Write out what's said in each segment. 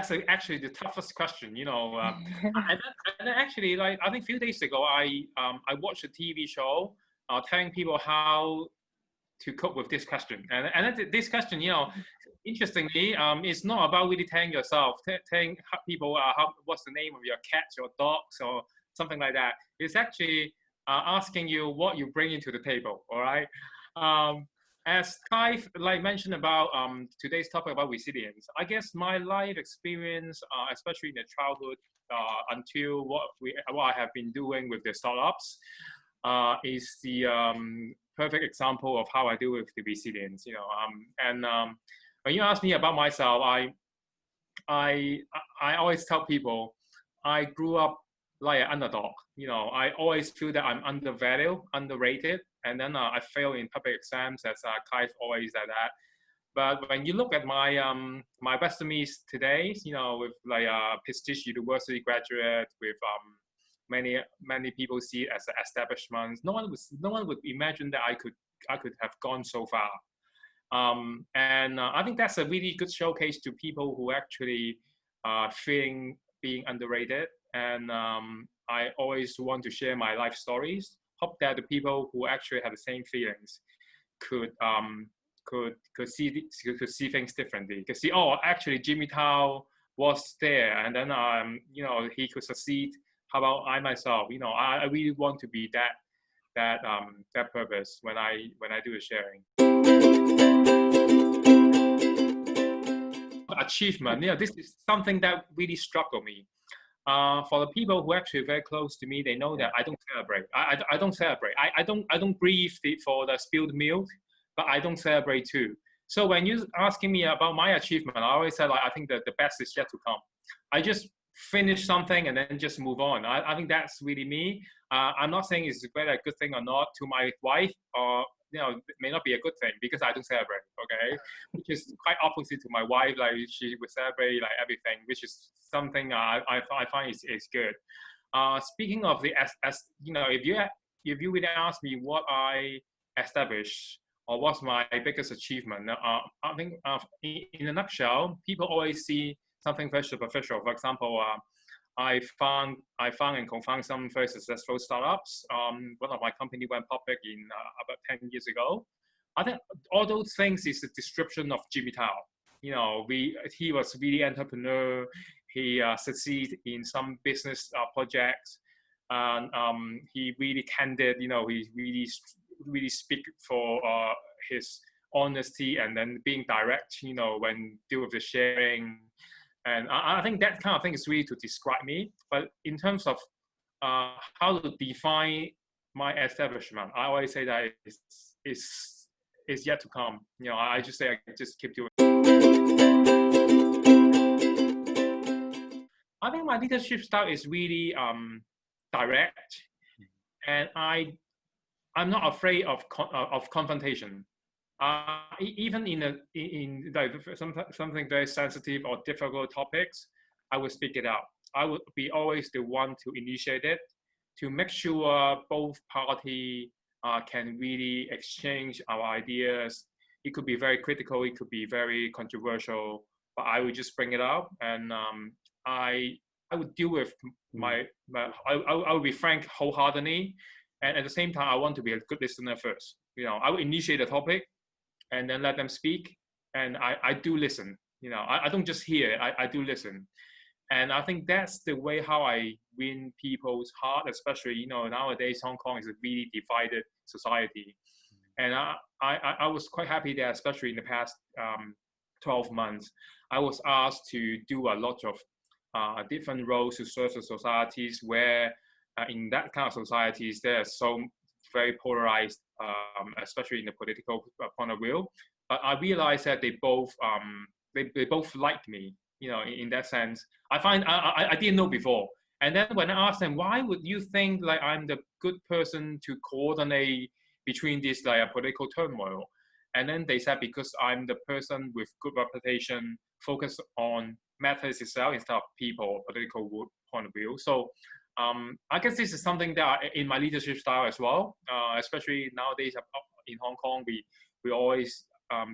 that's actually the toughest question, you know. And then actually, like I think a few days ago, I watched a TV show telling people how to cope with this question. And this question, you know, interestingly, it's not about really telling yourself, telling people what's the name of your cats or dogs or something like that. It's actually asking you what you bring into the table. All right. As Kai like mentioned about today's topic about resilience, I guess my life experience, especially in the childhood, until what I have been doing with the startups, is the perfect example of how I deal with the resilience. You know, when you ask me about myself, I always tell people I grew up like an underdog. You know, I always feel that I'm undervalued, underrated, and then I fail in public exams, as Kai always said that. But when you look at my my resumes today, you know, with like a prestigious university graduate, with many people see it as an establishment. No one would imagine that I could have gone so far. And I think that's a really good showcase to people who actually feeling being underrated. And I always want to share my life stories. Hope that the people who actually have the same feelings could could see things differently. Could see, oh, actually Jimmy Tao was there, and then you know, he could succeed. How about I myself? You know, I really want to be that purpose when I do the sharing. Achievement, you know, this is something that really struggled me. For the people who actually very close to me, they know that I don't celebrate. I don't celebrate. I don't breathe for the spilled milk, but I don't celebrate too. So when you asking me about my achievement, I always say like, I think that the best is yet to come. I just finish something and then just move on. I think that's really me. I'm not saying it's whether a good thing or not to my wife, or you know, it may not be a good thing because I don't celebrate. Okay, which is quite opposite to my wife. Like she would celebrate like everything, which is something I find is good. Speaking of the as you know, if you really ask me what I established or what's my biggest achievement, I think in a nutshell, people always see something very superficial. For example, I found and co-found some very successful startups. One of my company went public in about 10 years ago. I think all those things is a description of Jimmy Tao. You know, he was really entrepreneur. He succeeded in some business projects, and he really candid. You know, he really speak for his honesty and then being direct. You know, when deal with the sharing. And I think that kind of thing is really to describe me. But in terms of how to define my establishment, I always say that is yet to come. You know, I just say I just keep doing. I think my leadership style is really direct, and I'm not afraid of confrontation. Even in like something very sensitive or difficult topics, I will speak it out. I would be always the one to initiate it, to make sure both party can really exchange our ideas. It could be very critical, it could be very controversial, but I would just bring it up, and I would deal with I would be frank wholeheartedly, and at the same time, I want to be a good listener first. You know, I will initiate the topic and then let them speak. And I do listen, you know, I don't just hear, I do listen. And I think that's the way how I win people's heart, especially, you know, nowadays, Hong Kong is a really divided society. And I was quite happy that, especially in the past 12 months, I was asked to do a lot of different roles to serve the societies where in that kind of societies, there are so very polarized, especially in the political point of view. But I realized that they both liked me, you know, in that sense. I didn't know before. And then when I asked them, why would you think like I'm the good person to coordinate between this like political turmoil? And then they said, because I'm the person with good reputation, focus on matters itself instead of people, political point of view. So I guess this is something that in my leadership style as well, especially nowadays in Hong Kong, we always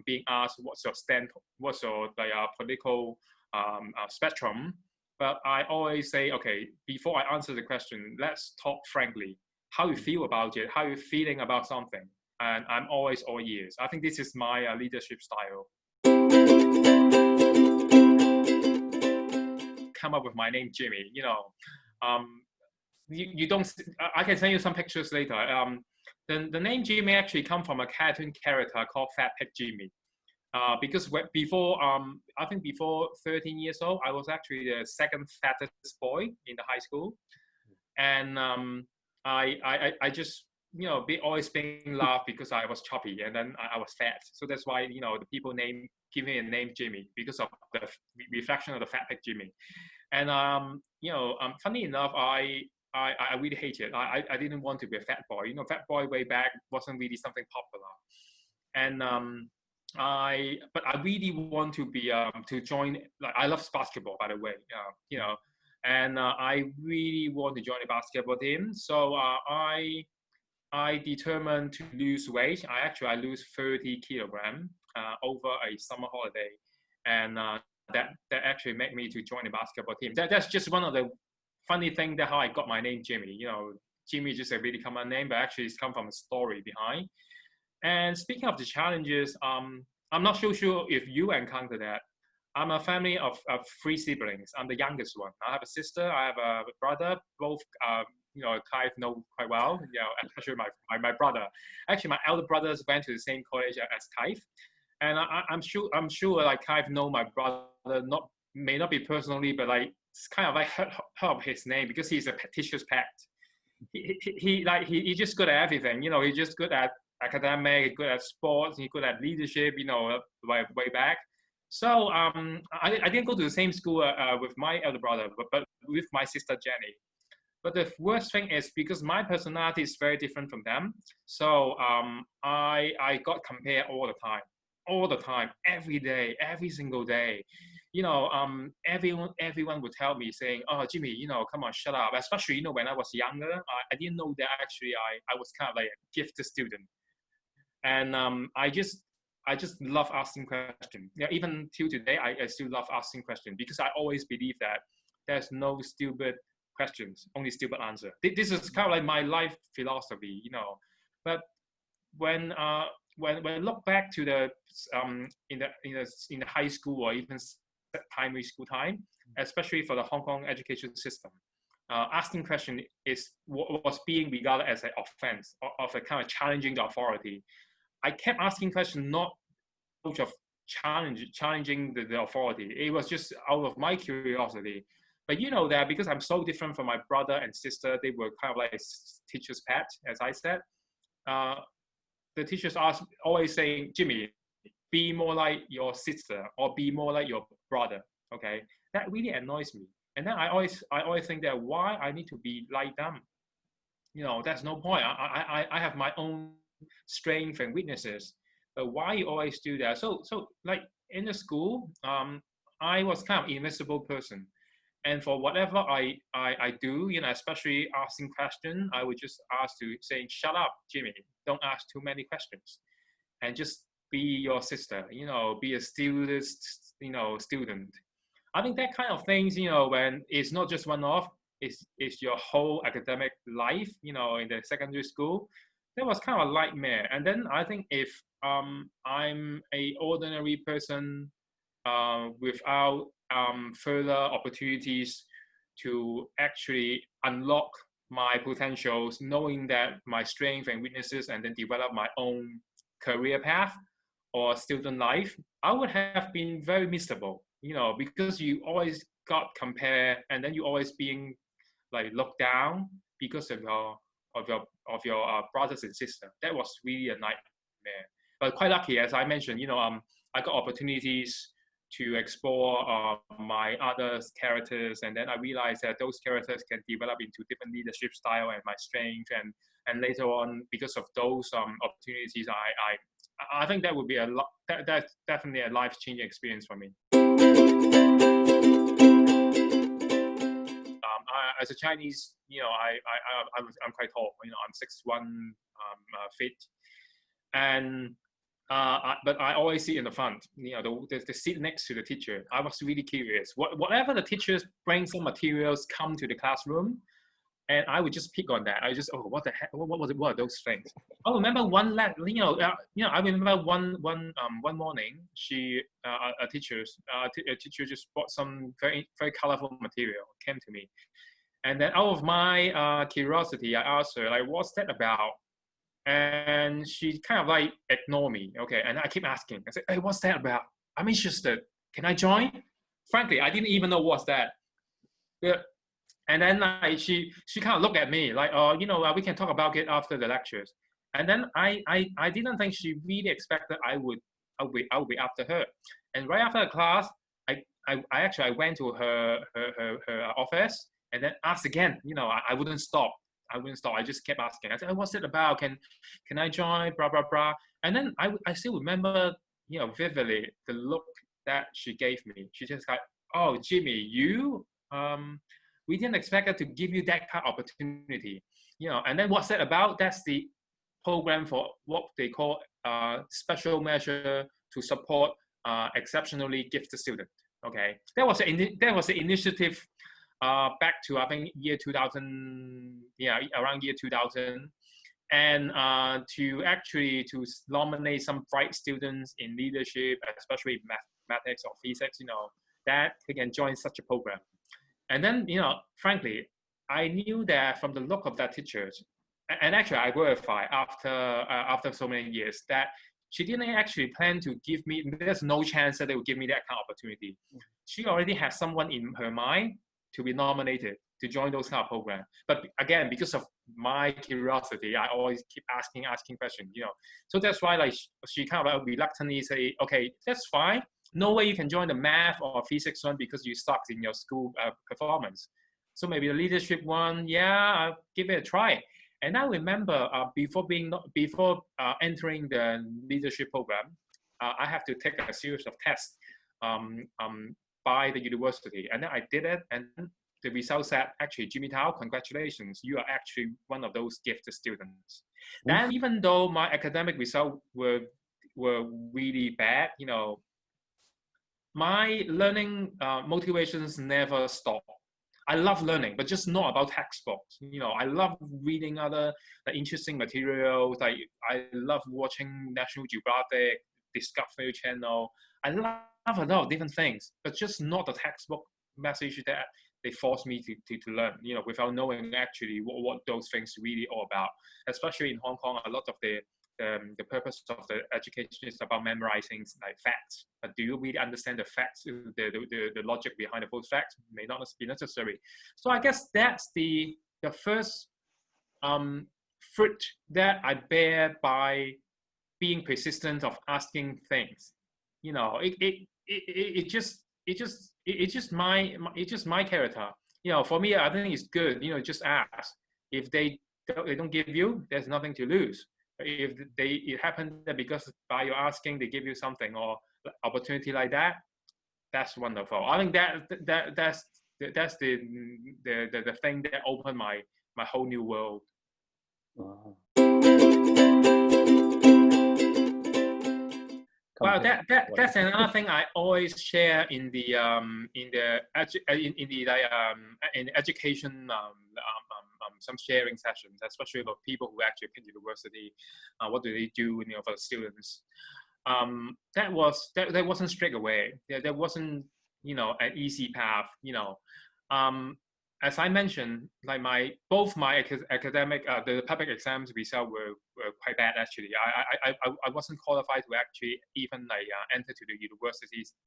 being asked what's your stand, what's your like, political spectrum. But I always say, okay, before I answer the question, let's talk frankly. How you feel about it? How you feeling about something? And I'm always all ears. I think this is my leadership style. Come up with my name, Jimmy. Um, you don't. I can send you some pictures later. The name Jimmy actually come from a cartoon character called Fat Pig Jimmy. Because before, I think before 13 years old, I was actually the second fattest boy in the high school, and I just always being laughed because I was chubby and then I was fat. So that's why the people give me a name Jimmy because of the reflection of the fat pig Jimmy. And funny enough, I really hate it. I didn't want to be a fat boy. Fat boy way back wasn't really something popular. And but I really want to be to join. Like I love basketball, by the way. And I really want to join the basketball team. So I determined to lose weight. I lose 30 kilograms over a summer holiday, and that actually made me to join the basketball team. That's just one of the funny thing that how I got my name Jimmy. Jimmy is just a really common name, but actually it's come from a story behind. And speaking of the challenges, I'm not so sure if you encounter that. I'm a family of three siblings. I'm the youngest one. I have a sister. I have a brother. Both, Clive know quite well. Especially my brother. Actually, my elder brothers went to the same college as Clive, and I'm sure like Clive know my brother. May not be personally, but like it's kind of like heard of his name because he's a teacher's pet. He just good at everything. He's just good at academic, good at sports, he's good at leadership. Way back. So I didn't go to the same school with my elder brother, but with my sister Jenny. But the worst thing is because my personality is very different from them. So I got compared all the time, every day, every single day. Everyone would tell me saying, "Oh, Jimmy, come on, shut up." Especially, when I was younger, I didn't know that actually I was kind of like a gifted student, and I just love asking questions. Even till today, I still love asking questions because I always believe that there's no stupid questions, only stupid answer. This is kind of like my life philosophy. But when I look back to the in the high school or even primary school time, especially for the Hong Kong education system, asking question was being regarded as an offense of a kind of challenging the authority. I kept asking questions not out of challenging the authority. It was just out of my curiosity. But that because I'm so different from my brother and sister, they were kind of like teacher's pet, as I said. The teachers always saying, Jimmy, be more like your sister or be more like your brother. Okay, that really annoys me. And then I always think that why I need to be like them. That's no point. I have my own strengths and weaknesses. But why you always do that? So like in the school, I was kind of invisible person. And for whatever I do, especially asking questions, I would just ask to saying, shut up, Jimmy, don't ask too many questions. And just be your sister, be a student, student. I think that kind of things, when it's not just one off, it's your whole academic life, in the secondary school, that was kind of a nightmare. And then I think if I'm a ordinary person without further opportunities to actually unlock my potentials, knowing that my strengths and weaknesses, and then develop my own career path or student life, I would have been very miserable, because you always got compared, and then you always being like looked down because of your brothers and sisters. That was really a nightmare. But quite lucky, as I mentioned, I got opportunities to explore my other characters, and then I realized that those characters can develop into different leadership style and my strength, and later on, because of those opportunities, I think that would be that's definitely a life-changing experience for me. As a Chinese, I'm quite tall. I'm 6'1" feet, and but I always sit in the front, the seat next to the teacher. I was really curious. Whatever the teachers bring some materials come to the classroom, and I would just pick on that. I just, oh, what the heck? What are those things? I remember I remember one morning, a teacher just brought some very very colorful material, came to me, and then out of my curiosity, I asked her like, what's that about? And she kind of like ignored me. Okay, and I keep asking. I said, hey, what's that about? I'm interested. Can I join? Frankly, I didn't even know what's that. Yeah. And then she kind of looked at me like, oh, we can talk about it after the lectures. And then I didn't think she really expected I would be after her. And right after the class, I went to her office and then asked again. I wouldn't stop. I just kept asking. I said, oh, what's it about? Can I join? Blah blah blah. And then I still remember, vividly the look that she gave me. She just like, oh, Jimmy, you we didn't expect her to give you that kind of opportunity. And then what's that about? That's the program for what they call special measure to support exceptionally gifted students. Okay, that was the initiative back to I think year 2000, around year 2000, and to nominate some bright students in leadership, especially mathematics or physics, that they can join such a program. And then, frankly, I knew that from the look of that teacher, and actually I verified after so many years that she didn't actually plan to give me. There's no chance that they would give me that kind of opportunity. She already has someone in her mind to be nominated to join those kind of programs. But again, because of my curiosity, I always keep asking questions. So that's why she kind of reluctantly say, okay, that's fine. No way you can join the math or physics one because you sucked in your school performance. So maybe the leadership one, yeah, I'll give it a try. And I remember before entering the leadership program, I have to take a series of tests by the university, and then I did it, and the result said, actually, Jimmy Tao, congratulations, you are actually one of those gifted students. And even though my academic results were really bad, my learning motivations never stopped. I love learning, but just not about textbooks. I love reading other interesting materials. I love watching National Geographic, Discovery Channel. I love a lot of different things, but just not the textbook message that they force me to learn, without knowing actually what those things really are about. Especially in Hong Kong, a lot of the purpose of the education is about memorizing like facts. But do you really understand the facts, the logic behind those facts may not be necessary. So I guess that's the first fruit that I bear by being persistent of asking things. It's just my character. For me, I think it's good. Just ask. If they don't give you, there's nothing to lose. If it happened that because by your asking they give you something or opportunity like that, that's wonderful. I think that's the thing that opened my whole new world. Wow. Well, that's another thing I always share in the education some sharing sessions, especially for people who actually pick university. What do they do, for the students? That wasn't straight away. There wasn't an easy path. As I mentioned, like both my academic the public exams result were quite bad actually. I wasn't qualified to actually even enter to the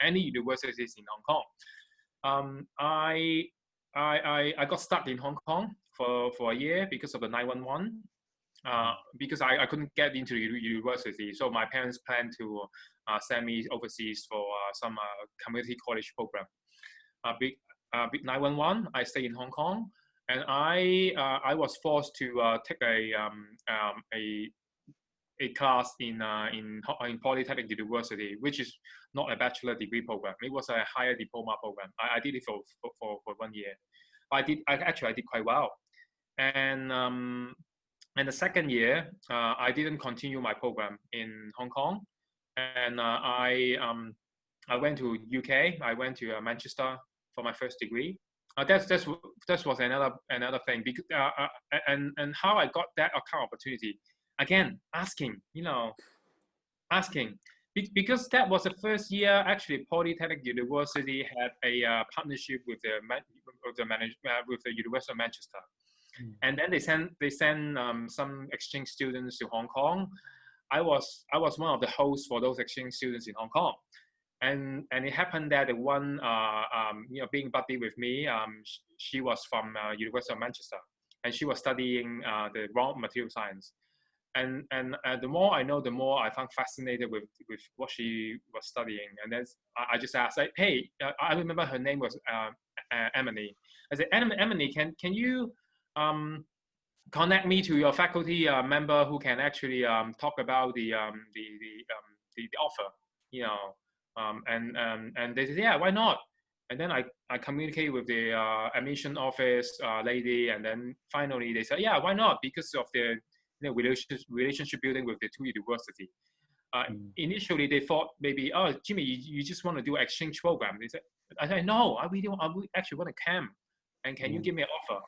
any universities in Hong Kong. I got stuck in Hong Kong for a year because of the 911. Because I couldn't get into the university, so my parents planned to send me overseas for some community college program. Big 911, I stayed in Hong Kong, and I was forced to take a class in Polytechnic University, which is not a bachelor degree program. It was a higher diploma program. I did it for 1 year. I did quite well, and the second year I didn't continue my program in Hong Kong. and I went to UK. I went to Manchester for my first degree. That was another thing because and how I got that account opportunity. Again, asking, asking because that was the first year actually Polytechnic University had a partnership with with the University of Manchester, and then they send some exchange students to Hong Kong. I was one of the hosts for those exchange students in Hong Kong, and it happened that the one being buddy with me, she was from University of Manchester, and she was studying the raw material science. And the more I know, the more I found fascinated with what she was studying. And then I just asked, like, hey, I remember her name was Emily. I said, Emily, can you connect me to your faculty member who can actually talk about the offer, and they said, yeah, why not? And then I communicate with the admission office lady, and then finally they said, yeah, why not? Because of the relationship building with the two university. Initially, they thought maybe, oh, Jimmy, you just want to do an exchange program. I said, no, I really actually want to camp, and can you give me an offer?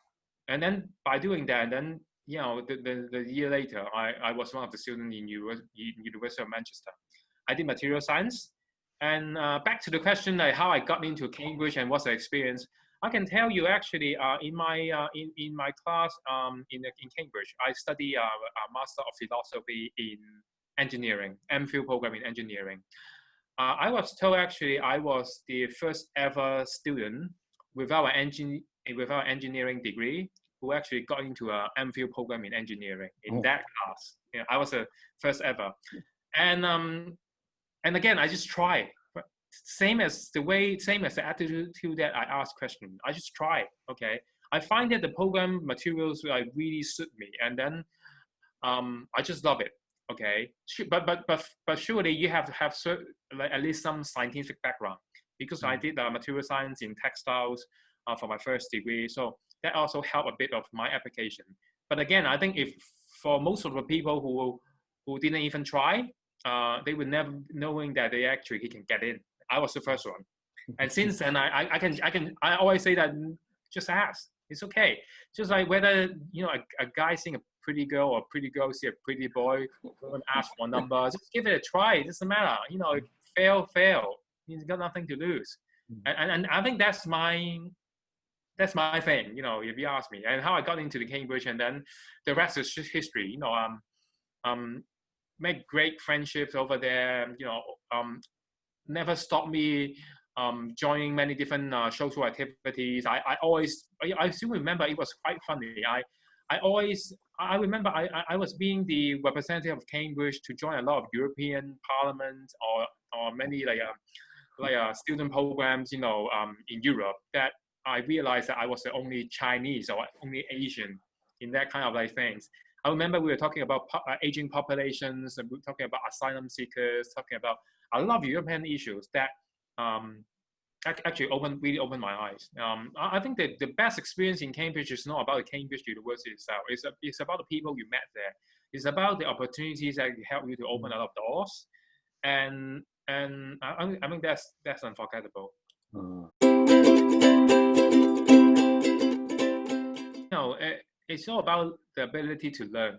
And then by doing that, then the year later, I was one of the students in University of Manchester. I did material science, and back to the question like how I got into Cambridge and what's the experience. I can tell you actually in my class in Cambridge, I study a Master of Philosophy in Engineering, MPhil program in Engineering. I was told actually I was the first ever student without an engineering degree who actually got into a MPhil program in engineering in that class. I was the first ever, and again I just try. Same as the attitude that I ask questions. I just try. Okay, I find that the program materials like really suit me, and then I just love it. Okay, but surely you have to have like at least some scientific background because I did material science in textiles for my first degree, so that also helped a bit of my application. But again, I think if for most of the people who didn't even try, they would never knowing that they actually can get in. I was the first one, and since then I always say that just ask. It's okay. Just like whether a guy seeing a pretty girl or a pretty girl see a pretty boy, go and ask for a number. Just give it a try. It doesn't matter. Fail. You've got nothing to lose. And I think that's my thing. If you ask me, and how I got into the Cambridge, and then the rest is just history. Make great friendships over there. Never stopped me joining many different social activities. I still remember it was quite funny. I remember I was being the representative of Cambridge to join a lot of European Parliament or many student programs in Europe, that I realized that I was the only Chinese or only Asian in that kind of things. I remember we were talking about aging populations, and we were talking about asylum seekers, talking about a lot of European issues that actually really opened my eyes. I think that the best experience in Cambridge is not about the Cambridge University itself. It's about the people you met there. It's about the opportunities that help you to open a lot of doors, and I think that's unforgettable. It's all about the ability to learn.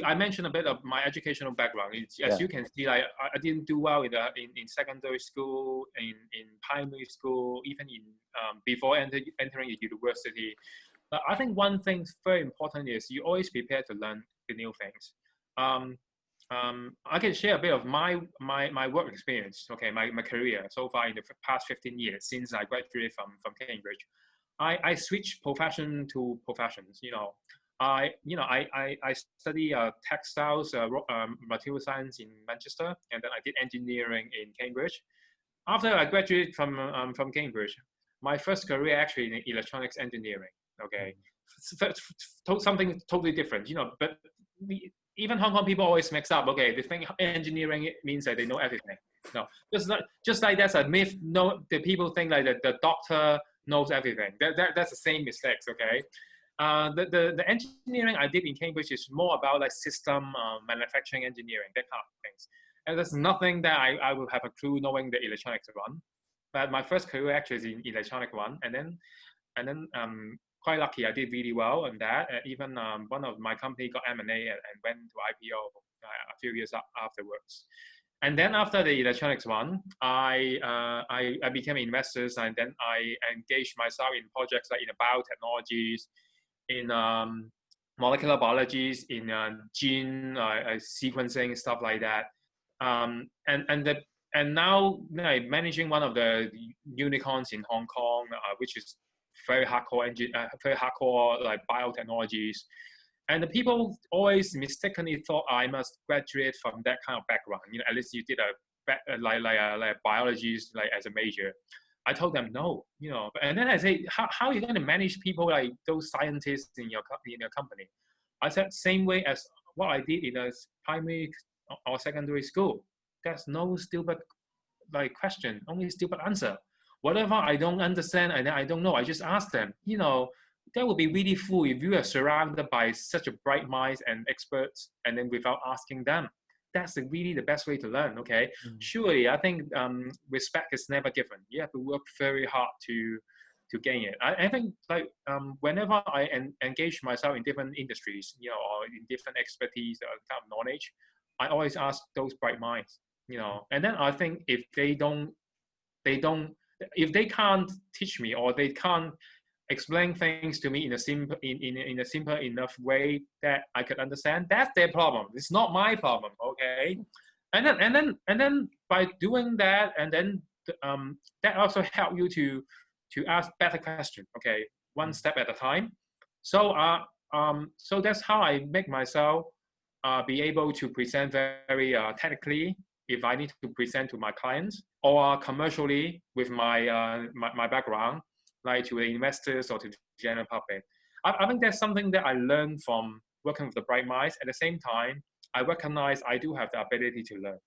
I mentioned a bit of my educational background. As you can see, I didn't do well in secondary school, in primary school, even in before entering the university. But I think one thing very important is you always prepare to learn the new things. I can share a bit of my work experience. Okay, my career so far in the past 15 years since I graduated from Cambridge. I switched profession to professions. I study textiles, material science in Manchester, and then I did engineering in Cambridge. After I graduated from Cambridge, my first career actually in electronics engineering. Okay, something totally different. But even Hong Kong people always mix up. Okay, they think engineering means that they know everything. No, just like that's a myth. No, the people think like the doctor knows everything. That's the same mistakes. Okay, The engineering I did in Cambridge is more about like system manufacturing engineering, that kind of things. And there's nothing that I will have a clue knowing the electronics one. But my first career actually is in electronic one, and then quite lucky I did really well on that. Even one of my company got M&A and went to IPO a few years afterwards. And then after the electronics one, I became investors, and then I engaged myself in projects like in the biotechnologies, in molecular biologies, in gene sequencing, stuff like that. And now managing one of the unicorns in Hong Kong, which is very hardcore like biotechnologies. And the people always mistakenly thought I must graduate from that kind of background. At least you did a biology like as a major. I told them no, And then I say, how are you going to manage people like those scientists in your company? I said, same way as what I did in a primary or secondary school. There's no stupid like question, only stupid answer. Whatever I don't understand and I don't know, I just ask them. That would be really fool if you are surrounded by such a bright minds and experts, and then without asking them. That's really the best way to learn. Okay, surely I think respect is never given. You have to work very hard to gain it. I think like whenever I engage myself in different industries, or in different expertise or kind of knowledge, I always ask those bright minds. And then I think if they can't teach me, or they can't explain things to me in a simple enough way that I could understand, that's their problem. It's not my problem. Okay, and then by doing that, and then that also help you to ask better questions. Okay, one step at a time. So so that's how I make myself be able to present very technically if I need to present to my clients, or commercially with my background, like to the investors or to the general public. I think that's something that I learned from working with the bright minds. At the same time, I recognize I do have the ability to learn.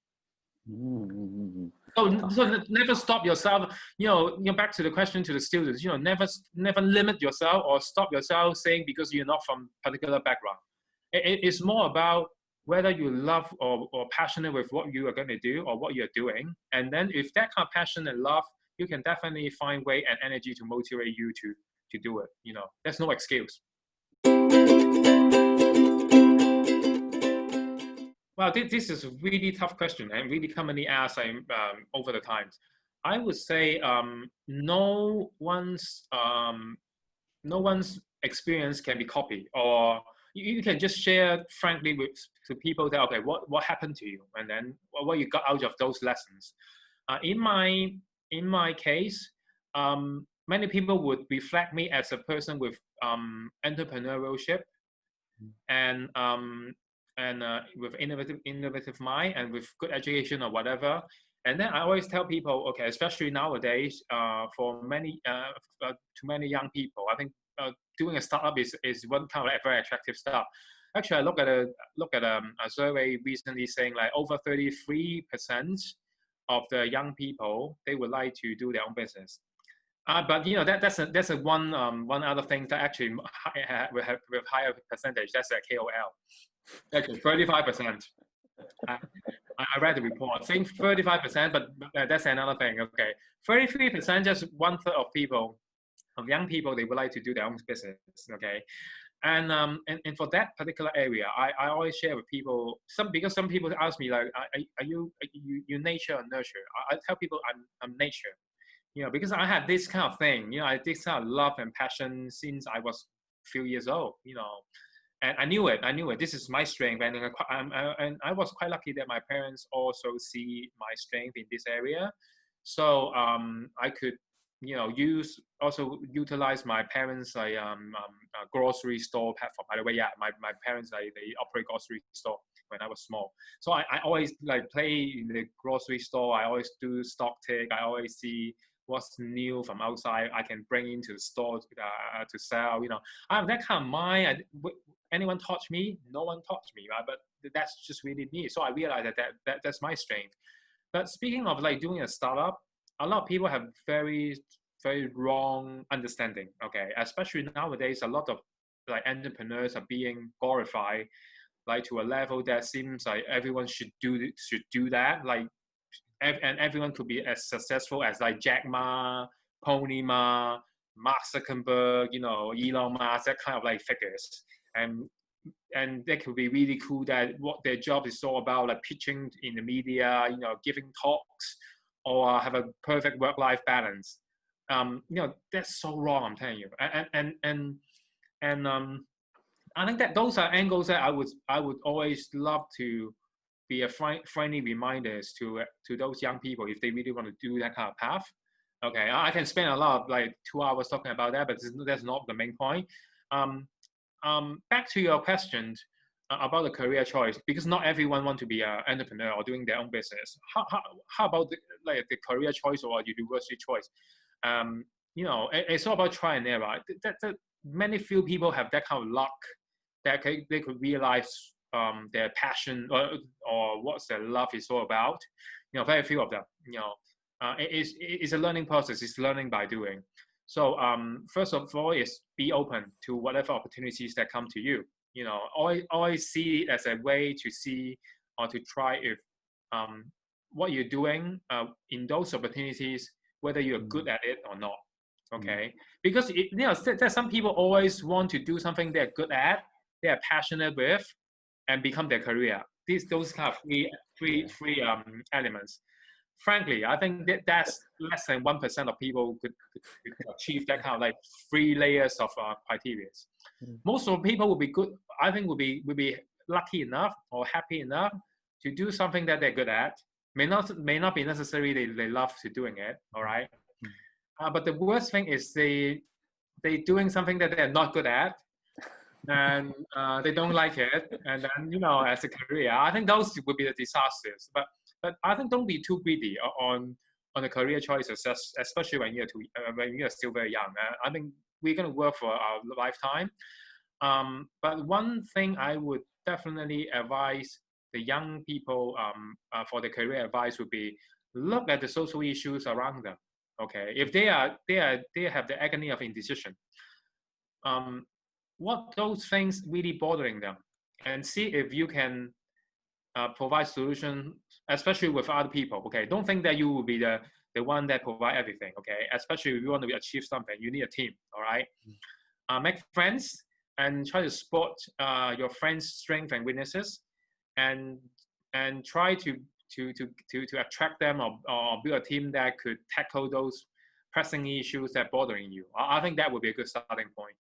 So never stop yourself. Back to the question to the students. Never limit yourself or stop yourself saying because you're not from particular background. It's more about whether you love or passionate with what you are going to do or what you're doing. And then if that kind of passion and love, you can definitely find way and energy to motivate you to do it. There's no excuse. Well, this is a really tough question and really commonly asked over the times. I would say no one's experience can be copied, or you can just share frankly to people that, okay, what happened to you, and then what you got out of those lessons. In my case, many people would reflect me as a person with entrepreneurship and with innovative mind and with good education or whatever. And then I always tell people, okay, especially nowadays, for many to many young people, I think doing a startup is one kind of very attractive stuff. Actually, I look at a survey recently saying like over 33% of the young people, they would like to do their own business. But that's a one other thing that actually with higher percentage. That's a KOL. Actually, 35%. I read the report saying 35%, but that's another thing. Okay, 33%, just 1/3 of young people, they would like to do their own business. Okay, and for that particular area, I always share with people because some people ask me like, are you nature or nurture? I tell people I'm nature. Because I had this kind of thing. I had this kind of love and passion since I was a few years old. And I knew it. This is my strength, and I was quite lucky that my parents also see my strength in this area. So I could, utilize my parents' grocery store platform. By the way, yeah, my parents they operate grocery store when I was small. So I always play in the grocery store. I always do stock take. I always see what's new from outside I can bring into the store to sell. I have that kind of mind. Anyone touch me? No one touched me, right? But that's just really me. So I realized that's my strength. But speaking of doing a startup, a lot of people have very, very wrong understanding. Okay, especially nowadays, a lot of like entrepreneurs are being glorified like to a level that seems like everyone should do that. Like and everyone could be as successful as like Jack Ma, Pony Ma, Mark Zuckerberg, you know, Elon Musk, that kind of like figures. And that could be really cool that what their job is all about, like pitching in the media, you know, giving talks, or have a perfect work-life balance. You know, that's so wrong, I'm telling you. And I think that those are angles that I would always love to be a friendly reminders to those young people if they really want to do that kind of path. Okay, I can spend a lot of like 2 hours talking about that, but that's not the main point. Back to your question about the career choice, because not everyone want to be an entrepreneur or doing their own business. How about like the career choice or university choice? You know, it's all about try and error. That many few people have that kind of luck that they could realize their passion or what their love is all about. You know, very few of them. You know, it's a learning process. It's learning by doing. So first of all, is be open to whatever opportunities that come to you. You know, always see it as a way to see or to try if what you're doing in those opportunities, whether you're good at it or not. Okay, because you know, there's some people always want to do something they're good at, they are passionate with, and become their career. Those kind of three elements. Frankly, I think that's less than 1% of people could achieve that kind of like 3 layers of criteria. Most of the people will be good. I think will be lucky enough or happy enough to do something that they're good at. May not be necessary they love to doing it. All right. But the worst thing is they doing something that they're not good at, and they don't like it, and then, you know, as a career, I think those would be the disasters. But I think don't be too greedy on the career choices, especially when you're still very young. I think we're going to work for our lifetime. But one thing I would definitely advise the young people for the career advice would be look at the social issues around them. Okay, if they have the agony of indecision, what those things really bothering them, and see if you can provide solution, especially with other people. Okay, don't think that you will be the one that provide everything. Okay, especially if you want to achieve something, you need a team. All right, make friends and try to spot your friends' strengths and weaknesses, and try to attract them or build a team that could tackle those pressing issues that bothering you. I think that would be a good starting point.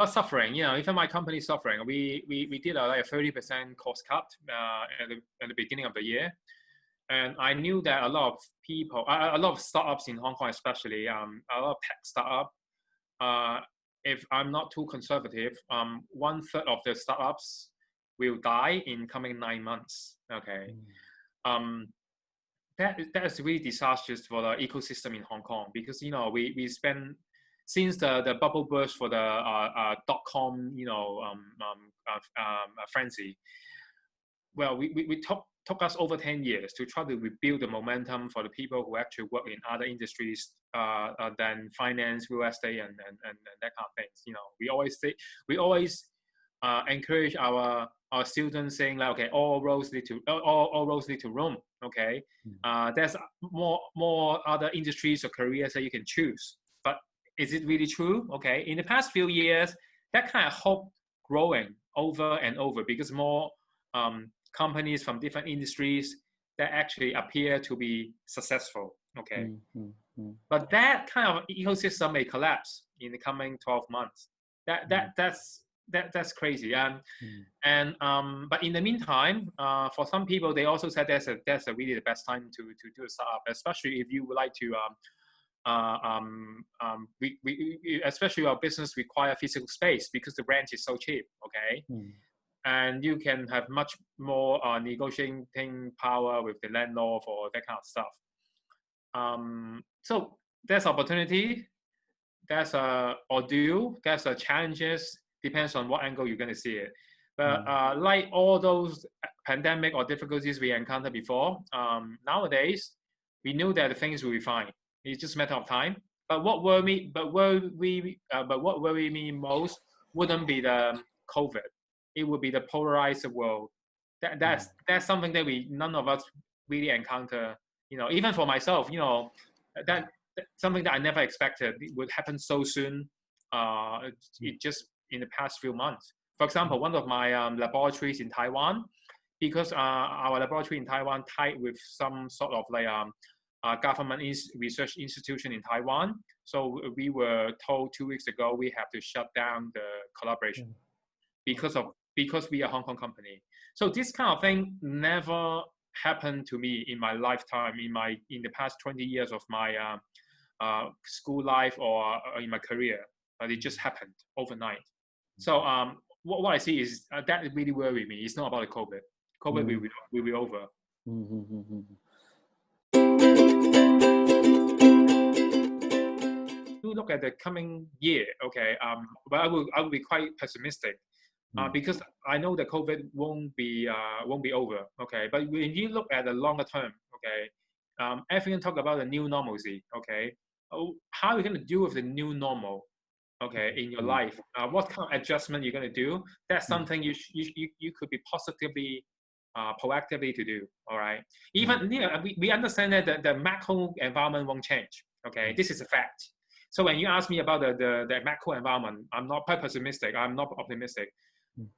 Suffering, you know, even my company suffering. We did like a 30% cost cut at the beginning of the year, and I knew that a lot of people, a lot of startups in Hong Kong, especially a lot of tech startup. If I'm not too conservative, 1/3 of the startups will die in coming 9 months. Okay, that is really disastrous for the ecosystem in Hong Kong, because, you know, we spend, since the bubble burst for the .com, you know, frenzy. Well, we took us over 10 years to try to rebuild the momentum for the people who actually work in other industries than finance, real estate, and that kind of things. You know, we always encourage our students, saying like, okay, all roads lead to Rome. Okay, there's more other industries or careers that you can choose. But is it really true? Okay, in the past few years, that kind of hope growing over and over, because more companies from different industries that actually appear to be successful. Okay, but that kind of ecosystem may collapse in the coming 12 months. That's crazy. But in the meantime, for some people, they also said that's really the best time to do a startup, especially if you would like to. Especially our business require physical space because the rent is so cheap. Okay, and you can have much more negotiating power with the landlord for that kind of stuff. So there's opportunity, there's a ordeal, there's a challenges. Depends on what angle you're going to see it. But like all those pandemic or difficulties we encountered before, nowadays we know that things will be fine. It's just a matter of time. But what worry me most wouldn't be the COVID. It would be the polarized world. That's something that none of us really encounter. Even for myself, that's something that I never expected it would happen so soon. It just in the past few months. For example, one of my laboratories in Taiwan, because our laboratory in Taiwan tied with some sort of like government research institution in Taiwan. So we were told 2 weeks ago we have to shut down the collaboration because we are a Hong Kong company. So this kind of thing never happened to me in my lifetime, in the past 20 years of my school life or in my career. But it just happened overnight. So what I see is that really worries me. It's not about the COVID. COVID will be over. Look at the coming year, okay, but I will be quite pessimistic because I know that COVID won't be over, okay. But when you look at the longer term, okay, everyone talk about the new normalcy, okay. How are you going to deal with the new normal, okay, in your life? What kind of adjustment you're going to do? That's something you could be positively, proactively to do. All right. Even we understand that the macro environment won't change. Okay, this is a fact. So when you ask me about the macro environment, I'm not quite pessimistic. I'm not optimistic.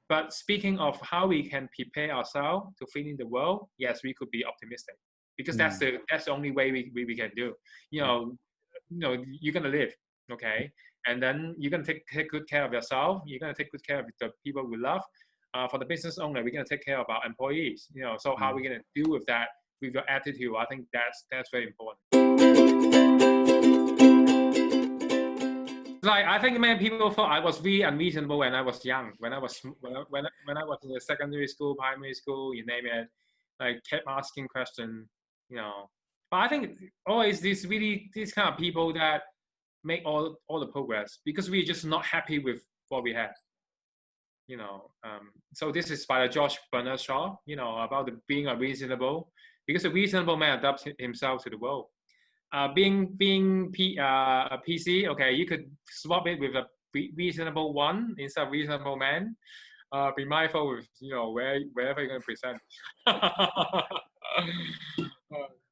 But speaking of how we can prepare ourselves to fit in the world, yes, we could be optimistic because that's the only way we can do. You're gonna live, okay, and then you're gonna take good care of yourself. You're gonna take good care of the people we love. For the business owner, we're gonna take care of our employees. So how are we gonna deal with that with your attitude? I think that's very important. Like I think many people thought I was really unreasonable when I was young. When I was in the secondary school, primary school, you name it, like kept asking questions, But I think always these kind of people that make all the progress because we're just not happy with what we have. So this is by George Bernard Shaw, about being unreasonable, because a reasonable man adapts himself to the world. Being a PC, okay, you could swap it with a reasonable one instead of reasonable man. Be mindful with wherever you're going to present.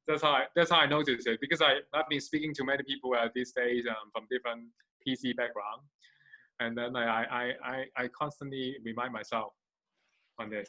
That's how I noticed it, because I've been speaking to many people these days from different PC background, and then I constantly remind myself on this.